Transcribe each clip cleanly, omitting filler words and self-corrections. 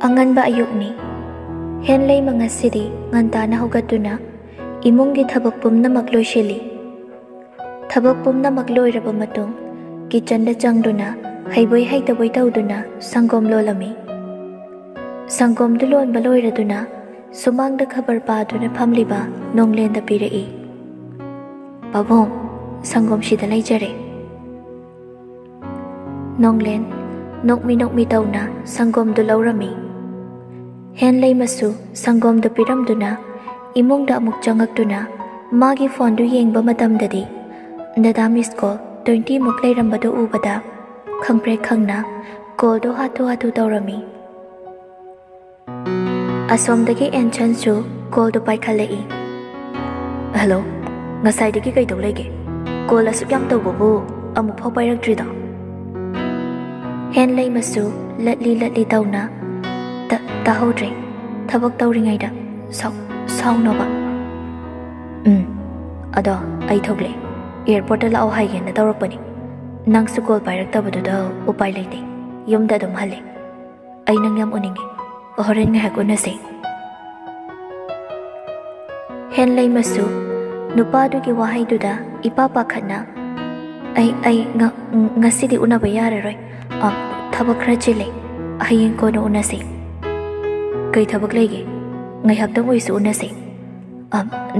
Anganba ayukni. Henlay mga sidi ngantana hugatuna imungi thabak pumna magloisili. Thabak pumna magloiraba matung kitchen da changduna haiboy haitaboy tawduna sangom lolami. Sangom dulon baloiraduna sumang da khabar paduna phamliba nonglen da pirai. Pabong sangom sida laijare. Nonglen nokmi tawna sangom dulaurami. Henlay masu sangom da piramduna imong da amuk changakduna magi phone du yengba matamdadi dada miss call 20 muk leirambado ubada khangpre khangna call do hatu tawrami. Asomdagi enchan su call do paikhalai. Hello, ngasaidagi kai tawlege. Call asuk yam tawbabu amuk phau pairaktrida. Henlay masu latli tawna tahodre thabak tawringaida saunaba. Ado ai thogle airport la au haigen na tawrakpani. Nang su call pairaktabaduda upai leite yumda dum hale. Ai nang yam uningi horen ngahak unase. Henlay masu nupadugi wahaiduda ipapa khatna ai ngasidi unaba yararoi thabak khara chile hayeng kono unase. Kai thabak lege ngai hakdang oisu unase.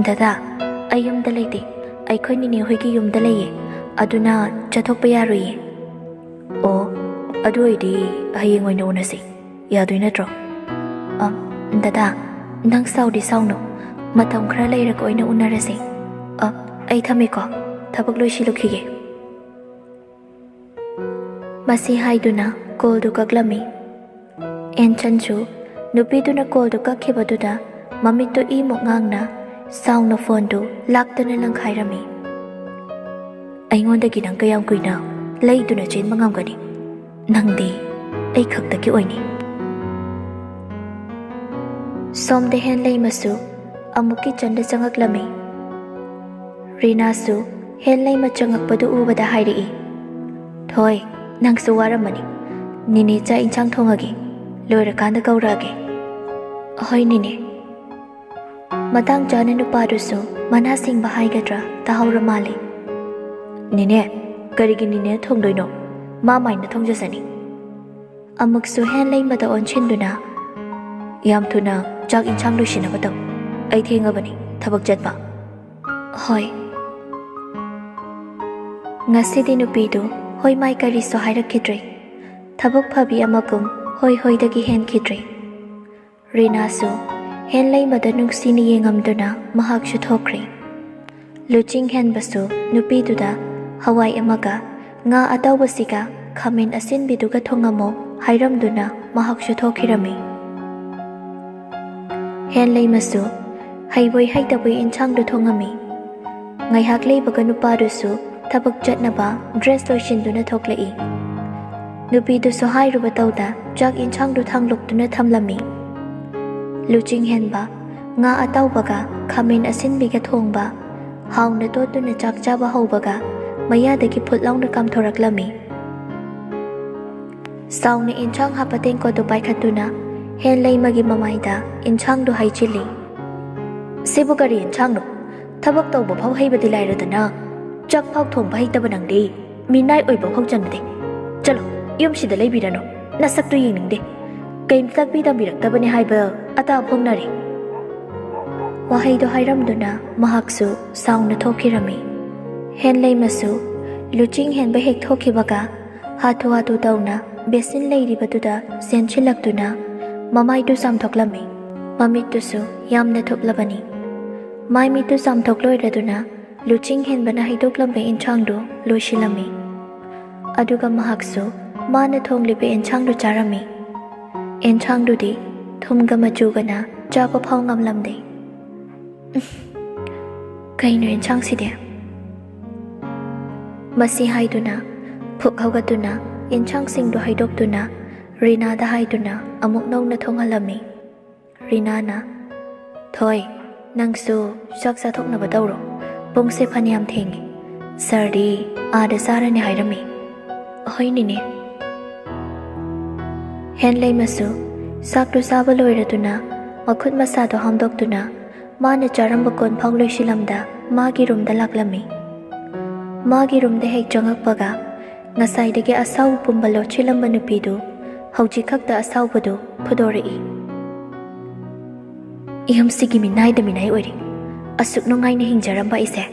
Dada ai yumda leite ai khoini ni hoigi yumda leye aduna chathokpa yaroye. O adu idi hayeng oina unase yadoi natro. Dada nang saudi sauno matam khara leira ko oina unarase. Ai thameko thabak loisilukige. Masi haiduna call du kaglami. Enchanchu nupiduna call du kakhibaduda mamito imok ngangna sound phone du laktana lang khairami. Aingonda ginang kayam kuina leiduna chen mangamgani. Nangdi ai khaktaki oini. Somde Henlay masu amuki chanda changaklami. Rina su Henlay machangakpadu ubada hairi. Thoi nang su waramani. Nini cha inchang thongagi loirakanda kaurage. Hoi nini. Matang jana nupadusu mana singba haigadra tahawra mali. Nine karigi nine thongdoino ma maina thongjasani. Amuksu Henlay mada onchinduna yam thuna chak inchang loisinaba taw. Ai thengabani thabak chatba. Hoi. Ngasidi nupidu hoi mai kari so hairakidre. Thabak phabi amagum hoi dagi hen kidre. Rina su Henlay mada nuksini yengamduna mahak shu thokre. Luching hen basu nupiduda hawai amaga nga atawbasiga khamen asin biduga thongamo hairamduna mahak shu thokhirami. Henlay masu haiboi haitabai inchang du thongami. Ngai hak leibaga nupadusu thabak chatnaba dress loishinduna thoklai. Nupidusu hairuba tawda jak inchang du thanglukduna thamlami. Luching henba nga atawbaga khamen asinbiga thongba hauna totuna chak chaba haubaga mayadagi phutlaungna kamthoraklami. Sauna inchang hapateng ko do paikhatuna Henlay magi mamaida inchang du haichili. Sibu kari inchang no thabak tawba phau heibadi lairadana chak phau thongba heitaba nangde minai oiba phau chande. Chalo yum sida leibirano nasaktu yingde. Kaim takbi dambiraktabani haiba ata phongnari. Wahaido hairamduna mahaksu sauna thokhirami. Henlay masu luching henba hek thokhibaga hatu tawna besin leiribaduda senchilakduna mamaitu samthoklami. Mamitusu yamna thoklabani. Maimitu samthokloiraduna luching henbana haidoklambe inchangdu loisilami. Aduga mahaksu mana thonglibe inchangdu charami. Inchangdu di thumga machugana chapa phau ngamlamde. Kaino inchang side. Masi haiduna phuk haugatuna inchang singdu haidoktuna Rina da haiduna amuk nongna thonghalami. Rina na thoi nangsu saksa thoknaba tawro pungse phaniam thengi sardi ada sarani hairami. Hoi nini. Henlay masu ꯆꯥꯛꯇꯨ ꯆꯥꯕ ꯂꯣꯏꯔꯗꯨꯅ ꯃꯈꯨꯠ ꯃꯁꯥꯗꯣ ꯍꯥꯝꯗꯣꯛꯇꯨꯅ ꯃꯥꯅ ꯆꯥꯔꯝꯕ ꯀꯣꯟ ꯐꯥꯎ ꯂꯣꯏꯁꯤꯜꯂꯝꯗ ꯃꯥꯒꯤ ꯔꯨꯝꯗ ꯂꯥꯛꯂꯝꯃꯤ꯫ ꯃꯥꯒꯤ ꯔꯨꯝꯗ ꯍꯦꯛ ꯆꯪꯉꯛꯄꯒ ꯉꯁꯥꯏꯗꯒꯤ ꯑꯁꯥꯎꯕ ꯄꯨꯝꯕ ꯂꯣꯠꯁꯤꯜꯂꯝꯕ ꯅꯨꯄꯤꯗꯨ ꯍꯧꯖꯤꯛ ꯈꯛꯇ ꯑꯁꯥꯎꯕꯗꯨ ꯐꯨꯗꯣꯔꯛꯏ꯫ ꯌꯨꯝꯁꯤꯒꯤ ꯃꯤꯅꯥꯏꯗ ꯃꯤꯅꯥꯏ ꯑꯣꯏꯔꯤ꯫ ꯑꯁꯨꯛ ꯅꯨꯡꯉꯥꯏꯅ ꯍꯤꯡꯖꯔꯝꯕ ꯑꯩꯁꯦ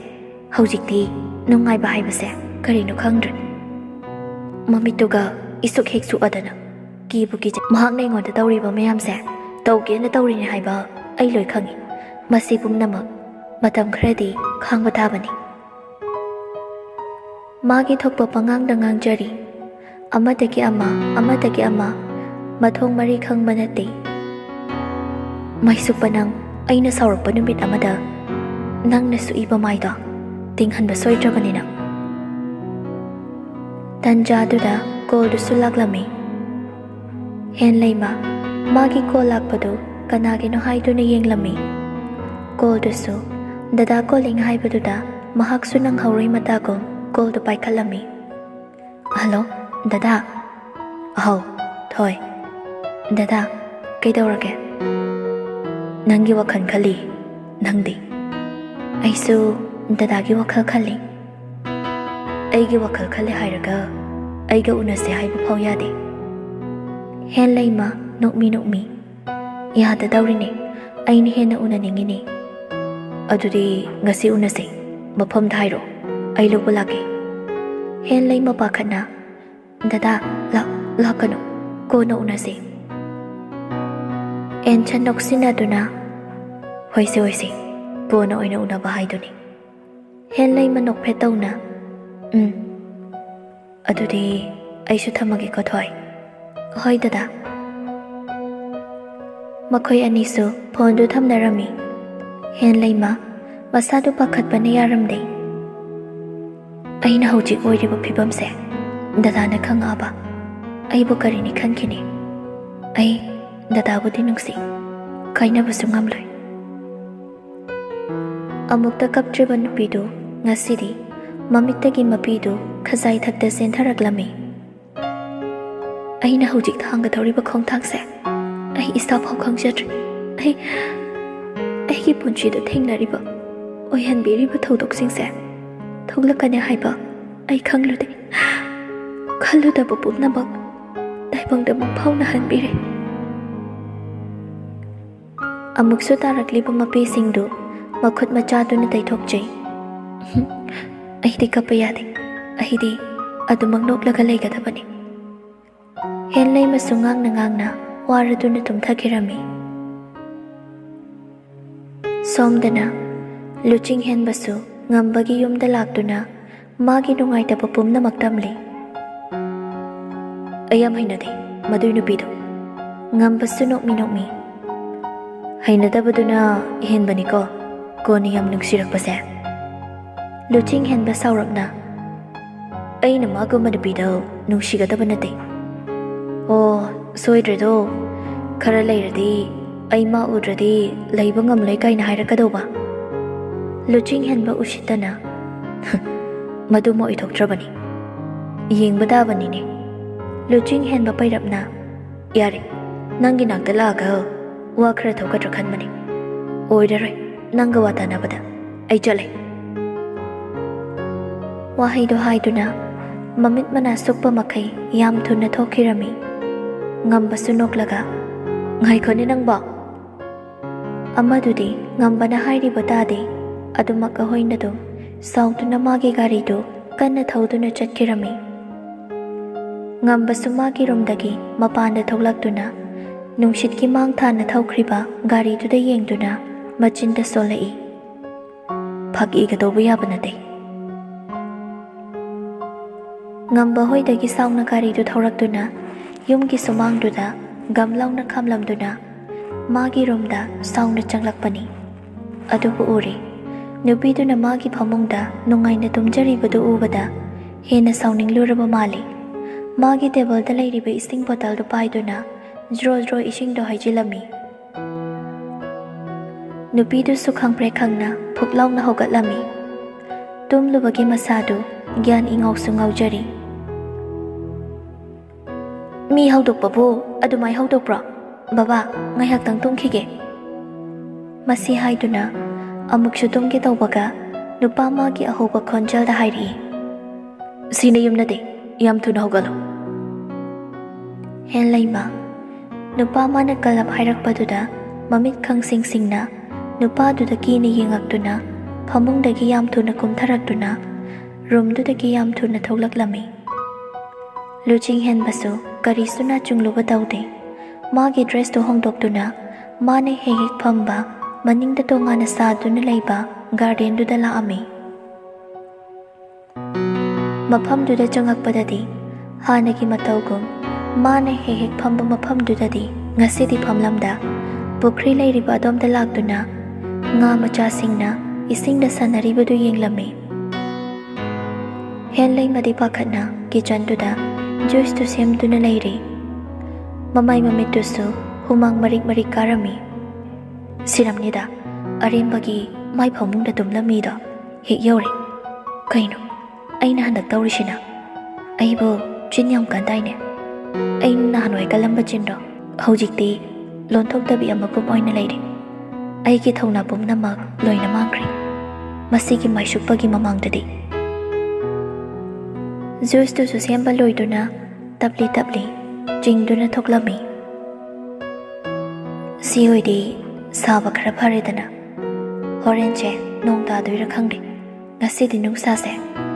ꯍꯧꯖꯤꯛꯇꯤ ꯅꯨꯡꯉꯥꯏꯕ ꯍꯥꯏꯕꯁꯦ ꯀꯔꯤꯅꯣ ꯈꯪꯗ꯭ꯔꯦ꯫ ꯃꯃꯤꯠꯇꯨꯒ ꯏꯁꯨꯛ ꯍꯦꯛ ꯁꯨꯛꯑꯗꯅ ꯀꯤꯕꯨ ꯀꯤꯖꯩ꯫ ꯃꯍꯥꯛꯅ ꯑꯩꯉꯣꯟꯗ ꯇꯧꯔꯤꯕ ꯃꯌꯥꯝꯁꯦ ꯇꯧꯒꯦꯅ ꯇꯧꯔꯤꯅꯦ ꯍꯥꯏꯕ ꯑꯩ ꯂꯣꯏ ꯈꯪꯉꯤ꯫ ꯃꯁꯤ ꯄꯨꯝꯅꯃꯛ ꯃꯇꯝ ꯈꯔꯗꯤ ꯈꯥꯡꯕ ꯇꯥꯕꯅꯤ꯫ ꯃꯥꯒꯤ ꯊꯣꯛꯄ ꯄꯉꯥꯡꯗ ꯉꯥꯡꯖꯔꯤ꯫ ꯑꯃꯗꯒꯤ ꯑꯃ ꯃꯊꯣꯡ ꯃꯔꯤ ꯈꯪꯕ ꯅꯠꯇꯦ꯫ ꯃꯩꯁꯨꯛꯄ ꯅꯪ ꯑꯩꯅ ꯁꯥꯎꯔꯛꯄ ꯅꯨꯃꯤꯠ ꯑꯃꯗ ꯅꯪꯅ ꯁꯨꯛꯏꯕ ꯃꯥꯏꯗꯣ ꯇꯤꯡꯍꯟꯕ ꯁꯣꯏꯗ꯭ꯔꯕꯅꯤꯅ꯫ ꯇꯟꯖꯥꯗꯨꯗ ꯀꯣꯜꯗꯨꯁꯨ ꯂꯥꯛꯂꯝꯃꯤ꯫ ꯍꯦꯟꯂꯩꯃ ꯃꯥꯒꯤ ꯀꯣꯜ ꯂꯥꯛꯄꯗꯨ ꯀꯅꯥꯒꯤꯅꯣ ꯍꯥꯏꯗꯨꯅ ꯌꯦꯡꯂꯝꯃꯤ꯫ ꯀꯣꯜꯗꯨꯁꯨ ꯗꯗꯥ ꯀꯣꯂꯤꯡ ꯍꯥꯏꯕꯗꯨꯗ ꯃꯍꯥꯛꯁꯨ ꯅꯪꯍꯧꯔꯣꯏ ꯃꯇꯥꯒꯨꯝ ꯀꯣꯜꯗꯨ ꯄꯥꯏꯈꯠꯂꯝꯃꯤ꯫ ꯍꯜꯂꯣ ꯗꯗꯥ꯫ ꯑꯍꯧ ꯊꯣꯏ꯫ ꯗꯗꯥ ꯀꯩꯗꯧꯔꯒꯦ? ꯅꯪꯒꯤ ꯋꯥꯈꯜ ꯈꯜꯂꯤ꯫ ꯅꯪꯗꯤ? ꯑꯩꯁꯨ ꯗꯗꯥꯒꯤ ꯋꯥꯈꯜ ꯈꯜꯂꯤ꯫ ꯑꯩꯒꯤ ꯋꯥꯈꯜ ꯈꯜꯂꯤ ꯍꯥꯏꯔꯒ ꯑꯩꯒ ꯎꯅꯁꯦ ꯍꯥꯏꯕ ꯐꯥꯎ ꯌꯥꯗꯦ꯫ ꯍꯦꯟꯂꯩꯃ ꯅꯣꯛꯃꯤ ꯌꯥꯗꯗꯧꯔꯤꯅꯦ꯫ ꯑꯩꯅ ꯍꯦꯟꯅ ꯎꯅꯅꯤꯡꯉꯤꯅꯦ꯫ ꯑꯗꯨꯗꯤ ꯉꯁꯤ ꯎꯅꯁꯦ꯫ ꯃꯐꯝꯗ ꯍꯥꯏꯔꯣ ꯑꯩ ꯂꯧꯕ ꯂꯥꯛꯀꯦ꯫ ꯍꯦꯟꯂꯩꯃ ꯄꯥꯈꯠꯅ ꯗꯗꯥ ꯂꯥꯛꯀꯅꯨ ꯀꯣꯟꯅ ꯎꯅꯁꯦ꯫ ꯑꯦꯟꯁꯟ ꯅꯣꯛꯁꯤꯟꯅꯗꯨꯅ ꯍꯣꯏꯁꯦ ꯀꯣꯟꯅ ꯑꯣꯏꯅ ꯎꯅꯕ ꯍꯥꯏꯗꯨꯅꯤ꯫ ꯍꯦꯟꯂꯩꯃ ꯅꯣꯛꯐꯦꯠ ꯇꯧꯅ ꯑꯗꯨꯗꯤ ꯑꯩꯁꯨ ꯊꯝꯃꯒꯦꯀꯣ ꯊꯣꯏ꯫ ꯍꯣꯏ ꯗꯗꯥ꯫ ꯃꯈꯣꯏ ꯑꯅꯤꯁꯨ ꯐꯣꯟꯗꯨ ꯊꯝꯅꯔꯝꯃꯤ꯫ ꯍꯦꯟꯂꯩꯃ ꯃꯁꯥꯗꯨ ꯄꯥꯈꯠꯄꯅ ꯌꯥꯔꯝꯗꯦ꯫ ꯑꯩꯅ ꯍꯧꯖꯤꯛ ꯑꯣꯏꯔꯤꯕ ꯐꯤꯕꯝꯁꯦ ꯗꯗꯥꯅ ꯈꯪꯉꯛꯑꯕ ꯑꯩꯕꯨ ꯀꯔꯤꯅꯤ ꯈꯟꯈꯤꯅꯤ? ꯑꯩ ꯗꯗꯥꯕꯨꯗꯤ ꯅꯨꯡꯁꯤ, ꯀꯥꯏꯅꯕꯁꯨ ꯉꯝꯂꯣꯏ꯫ ꯑꯃꯨꯛꯇ ꯀꯞꯇ꯭ꯔꯤꯕ ꯅꯨꯄꯤꯗꯨ ꯉꯁꯤꯗꯤ ꯃꯃꯤꯠꯇꯒꯤ ꯃꯄꯤꯗꯨ ꯈꯖꯥꯏ ꯊꯛꯇ ꯆꯦꯟꯊꯔꯛꯂꯝꯃꯤ꯫ ꯑꯩꯅ ꯍꯧꯖꯤꯛ ꯊꯥꯡꯒꯗꯧꯔꯤꯕ ꯈꯣꯡꯊꯥꯡꯁꯦ ꯑꯩ ꯏꯁꯥꯐꯥꯎ ꯈꯪꯖꯗ꯭ꯔꯤ꯫ ꯑꯩꯒꯤ ꯄꯨꯟꯁꯤꯗ ꯊꯦꯡꯅꯔꯤꯕ ꯑꯣꯏꯍꯟꯕꯤꯔꯤꯕ ꯊꯧꯗꯣꯛꯁꯤꯡꯁꯦ ꯊꯣꯛꯂꯛꯀꯅꯤ ꯍꯥꯏꯕ ꯑꯩ ꯈꯪꯂꯨꯗꯦ꯫ ꯈꯜꯂꯨꯗꯕ ꯄꯨꯝꯅꯃꯛ ꯇꯥꯏꯕꯪꯗ ꯃꯪꯐꯥꯎꯅꯍꯟꯕꯤꯔꯦ꯫ ꯑꯃꯨꯛꯁꯨ ꯇꯥꯔꯛꯂꯤꯕ ꯃꯄꯤꯁꯤꯡꯗꯨ ꯃꯈꯨꯠ ꯃꯆꯥꯗꯨꯅ ꯇꯩꯊꯣꯛꯆꯩ꯫ ꯑꯩꯗꯤ ꯀꯞꯄ ꯌꯥꯗꯦ꯫ ꯑꯩꯗꯤ ꯑꯗꯨꯃꯛ ꯅꯣꯛꯂꯒ ꯂꯩꯒꯗꯕꯅꯤ꯫ ꯍꯦꯟꯂꯩꯃꯁꯨ ꯉꯥꯡꯅ ꯋꯥꯔꯗꯨꯅ ꯇꯨꯝꯊꯈꯤꯔꯝꯃꯤ꯫ ꯁꯣꯝꯗꯅ ꯂꯨꯆꯤꯡ ꯍꯦꯟꯕꯁꯨ ꯉꯝꯕꯒꯤ ꯌꯨꯝꯗ ꯂꯥꯛꯇꯨꯅ ꯃꯥꯒꯤ ꯅꯨꯡꯉꯥꯏꯇꯕ ꯄꯨꯝꯅꯃꯛ ꯇꯝꯂꯤ꯫ ꯑꯩ ꯌꯥꯝ ꯍꯩꯅꯗꯦ ꯃꯗꯨꯏ ꯅꯨꯄꯤꯗꯣ꯫ ꯉꯝꯕꯁꯨ ꯅꯣꯛꯃꯤ ꯍꯩꯅꯗꯕꯗꯨꯅ ꯍꯦꯟꯕꯅꯤꯀꯣ ꯀꯣꯟꯅ ꯌꯥꯝ ꯅꯨꯡꯁꯤꯔꯛꯄꯁꯦ꯫ ꯂꯨꯆꯤꯡ ꯍꯦꯟꯕ ꯁꯥꯎꯔꯞꯅ ꯑꯩꯅ ꯃꯥꯒꯨꯝꯕ ꯅꯨꯄꯤꯗꯣ ꯅꯨꯡꯁꯤꯒꯗꯕ ꯅꯠꯇꯦ꯫ ꯑꯣ ꯁꯣꯏꯗ꯭ꯔꯦꯗꯣ ꯈꯔ ꯂꯩꯔꯗꯤ ꯑꯩ ꯃꯥ ꯎꯗ꯭ꯔꯗꯤ ꯂꯩꯕ ꯉꯝꯂꯣꯏ ꯀꯥꯏꯅ ꯍꯥꯏꯔꯛꯀꯗꯧꯕ꯫ ꯂꯨꯆꯤꯡ ꯍꯦꯟꯕ ꯎꯁꯤꯠꯇꯅ ꯃꯗꯨꯃ ꯑꯣꯏꯊꯣꯛꯇ꯭ꯔꯕꯅꯤ, ꯌꯦꯡꯕ ꯇꯥꯕꯅꯤꯅꯦ꯫ ꯂꯨꯆꯤꯡ ꯍꯦꯟꯕ ꯄꯩꯔꯞꯅ ꯌꯥꯔꯦ ꯅꯪꯒꯤ ꯅꯥꯛꯇ ꯂꯥꯛꯑꯒ ꯋꯥ ꯈꯔ ꯊꯣꯛꯀꯗ꯭ꯔꯥ ꯈꯟꯕꯅꯤ꯫ ꯑꯣꯏꯔꯔꯣꯏ ꯅꯪꯒ ꯋꯥ ꯇꯥꯅꯕꯗ ꯑꯩ ꯆꯠꯂꯦ꯫ ꯋꯥꯍꯩꯗꯣ ꯍꯥꯏꯗꯨꯅ ꯃꯃꯤꯠ ꯃꯅꯥ ꯁꯨꯛꯄ ꯃꯈꯩ ꯌꯥꯝ ꯊꯨꯅ ꯊꯣꯛꯈꯤꯔꯝꯃꯤ꯫ ꯉꯝꯕꯁꯨ ꯅꯣꯛꯂꯒ ꯉꯥꯏꯈꯣꯅꯦ ꯅꯪꯕꯣ꯫ ꯑꯃꯗꯨꯗꯤ ꯉꯝꯕꯅ ꯍꯥꯏꯔꯤꯕ ꯇꯥꯗꯦ꯫ ꯑꯗꯨꯃꯛ ꯑꯍꯣꯏꯅꯗꯨꯝ ꯁꯥꯎꯗꯨꯅ ꯃꯥꯒꯤ ꯒꯥꯔꯤꯗꯨ ꯀꯟꯅ ꯊꯧꯗꯨꯅ ꯆꯠꯈꯤꯔꯝꯃꯤ꯫ ꯉꯝꯕꯁꯨ ꯃꯥꯒꯤ ꯔꯨꯝꯗꯒꯤ ꯃꯄꯥꯟꯗ ꯊꯣꯛꯂꯛꯇꯨꯅ ꯅꯨꯡꯁꯤꯠꯀꯤ ꯃꯥꯡ ꯊꯥꯅ ꯊꯧꯈ꯭ꯔꯤꯕ ꯒꯥꯔꯤꯗꯨꯗ ꯌꯦꯡꯗꯨꯅ ꯃꯆꯤꯟꯗ ꯁꯣꯜꯂꯛꯏ꯫ ꯐꯥꯒꯤꯒ ꯇꯧꯕ ꯌꯥꯕ ꯅꯠꯇꯦ꯫ ꯉꯝꯕ ꯍꯣꯏꯗꯒꯤ ꯁꯥꯎꯅ ꯒꯥꯔꯤꯗꯨ ꯊꯧꯔꯛꯇꯨꯅ ꯌꯨꯝꯒꯤ ꯁꯨꯃꯥꯡꯗꯨꯗ ꯒꯝ ꯂꯥꯎꯅ ꯈꯥꯝꯂꯝꯗꯨꯅ ꯃꯥꯒꯤ ꯔꯨꯝꯗ ꯁꯥꯎꯅ ꯆꯪꯂꯛꯄꯅꯤ꯫ ꯑꯗꯨꯕꯨ ꯎꯔꯦ ꯅꯨꯄꯤꯗꯨꯅ ꯃꯥꯒꯤ ꯐꯃꯨꯡꯗ ꯅꯨꯡꯉꯥꯏꯅ ꯇꯨꯝꯖꯔꯤꯕꯗꯨ ꯎꯕꯗ ꯍꯦꯟꯅ ꯁꯥꯎꯅꯤꯡꯂꯨꯔꯕ ꯃꯥꯜꯂꯤ꯫ ꯃꯥꯒꯤ ꯇꯦꯕꯜꯗ ꯂꯩꯔꯤꯕ ꯏꯁꯤꯡ ꯕꯣꯇꯜꯗꯨ ꯄꯥꯏꯗꯨꯅ ꯖ꯭ꯔꯣ ꯏꯁꯤꯡꯗꯣ ꯍꯩꯖꯤꯜꯂꯝꯃꯤ꯫ ꯅꯨꯄꯤꯗꯨꯁꯨ ꯈꯪꯄ꯭ꯔꯦꯛ ꯈꯪꯅ ꯐꯨꯛ ꯂꯥꯎꯅ ꯍꯧꯒꯠꯂꯝꯃꯤ꯫ ꯇꯨꯝꯂꯨꯕꯒꯤ ꯃꯁꯥꯗꯨ ꯒ꯭ꯌꯥꯟ ꯏꯉꯥꯎꯁꯨ ꯉꯥꯎꯖꯔꯤ꯫ ꯃꯤ ꯍꯧꯗꯣꯛꯄꯕꯨ ꯑꯗꯨꯃꯥꯏ ꯍꯧꯗꯣꯛꯄ꯭ꯔꯣ? Baba, ngayaktang tumkhige. Masi haiduna amuksu tumge tawbaga nupa magi ahoba khonjalda hairi. Sina yumnade yam thuna hogalo. Hen laima nupa mana kalap hairakpaduda mamit khangsing singna nupa duda kini yengaktuna phamungdagi yam thuna kumtharaktuna roomdudagi yam thuna tholaklami. Luching hen basu karisuna chungluba tawde. Magi dress to hongdoktuna mane hehek phamba maningda tongana saduna leiba garden duda laami. Mafam duda changakpadadi hanagi matawgum mane hehek phamba mafam dudadi ngasidi phamlamda pukri leiriba adomda laktuna nga machasingna isingda sanaribadu yenglami. Hen leimadi pakhatna kitchen duda juice to semduna leiri. Mamay mamitusu humang marik karami. Siramnida arimbagi may phamungda tumlamido hek yori. Kaino aina handak tawrisina aibo chinyam kandaine aina hanoi kalamba chindo hojikti lonthoktabi amapum oina leiri. Aigi thona pumnamak loina mangkri masigi maisukpagi mamangdadi juice tu semba loiduna tapli jingduna thoklami. Sihoidi saba khara pharedana horenche nong tadoira khangde ngasidi nungsa se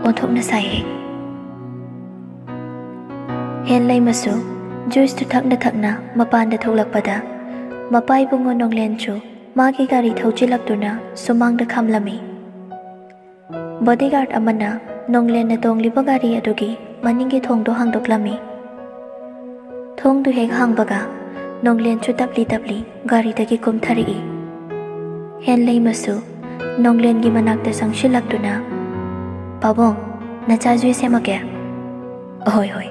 onthokna sai. Hen laimasu juice tu thakna mapanda thoklakpada mapai bungo nonglenchu magi gari thauchilaktuna sumangda khamlami. Bodyguard amana nonglenna tongliba gari adugi maningi thongdo hangdoklami. Thongdu hek hangbaga nonglen chu tapli gari dagi kumthari. Hen laimasu nonglen gi manakta sangshilakduna Pabong nacha jui semake. Hoi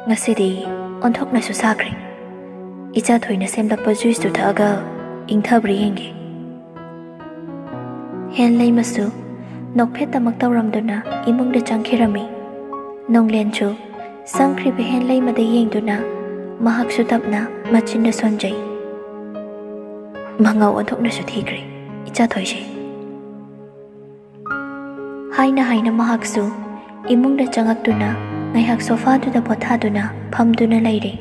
ngasidi onthokna su sakri icha thoina semlakpa juice tu thaga ingthabri yengi. Hen laimasu nokphet tamak tawramduna imungda changkhirami. Nonglen chu sangkhri be hen laimada yengduna mahak su tapna machinda sonjai. Mangau onthokna su thikri icha thoise. Haina mahak su imungda changaktuna ngaihak sofa duda pothaduna phamduna leiri.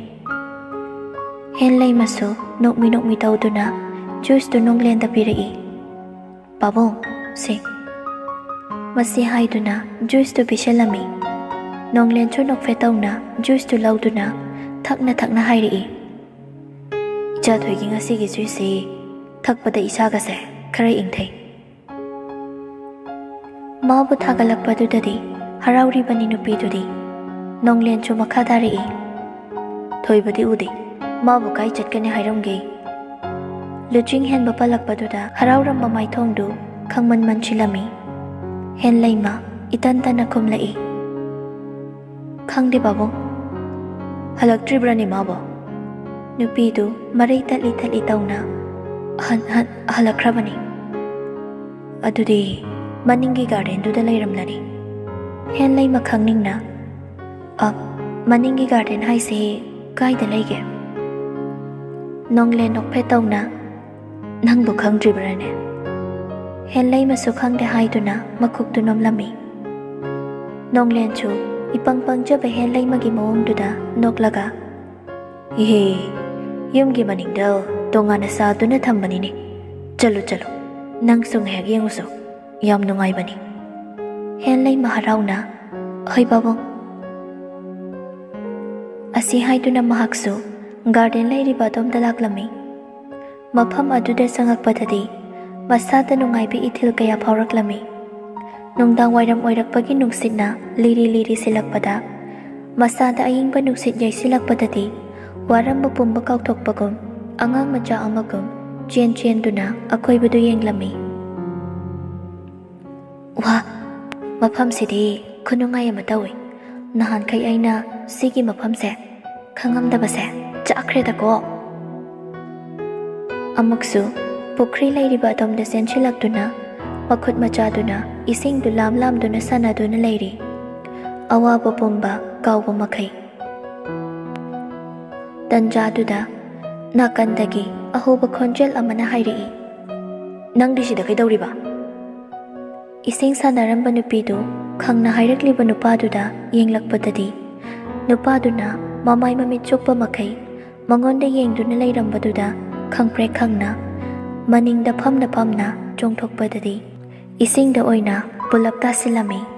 Hen laimasu nokmi tawduna juice tu nonglenda pirai. Babong se masi haiduna juice tu bishalami. Nonglen chu nokphet tawna juice tu lauduna thakna hairi. Icha thoigi ngasigi juice thakpada isaga se khara ingthai. Mabu thagalakpadudadi harauribani nupidudi nonglen chu makhadari. Thoibadi udi mabu kai chatkane hairamge. Luching hen bapalakpaduda harauramba maithongdu khangman manchilami. Hen laima itantana khumlai. Khangde babu halaktribrani mabo. Nupidu marai tali tawna halakrabani. Adudi maningi garden duda lairamlani. Hen laima khangningna maningi garden haise kaida leige. Nonglen nokphet tawna nangbu khangdribrane. Hen laimasu khangde haiduna makhuktu nomlami. Nonglen chu ipangpang jabe hen laimagi mawongduda noklaga ihe yumgi maningda tongana saduna thambani. Chalo nang sung hek yenguso yam nungai bani. Hen laima harauna hoi babong asi haiduna mahaksu garden leiriba domda laklami. Mafam aduda sangakpadadi masada nungaibi ithil kaya phawraklami. Nungdang wairam oirakpagi nungsitna liri silakpada masada ayingba nungsit yai silakpadadi waramba pumba kauthokpagum angang macha amagum chen duna akoibadu yenglami. Wa mafam sidi khunungai ama tawi nahan khai aina sigi mafam se khangamdaba se chakhreda ko. Amuksu pukri leiriba adomda senchilakduna makhut machaduna isingdu lamduna sanaduna leiri. Awaba pumba kauba makai. Tanjaduda Nakandagi ahoba khonjel amana hairi. Nangdi sida kaidawriba? Ising sanaramba nupidu khangna hairakliba nupaduda yenglakpadadi nupaduna mamai mamit chukpa makai mangonda yengduna leirambaduda khangpre khangna maningda phamna chongthokpadadi isingda oina pulap tasilami.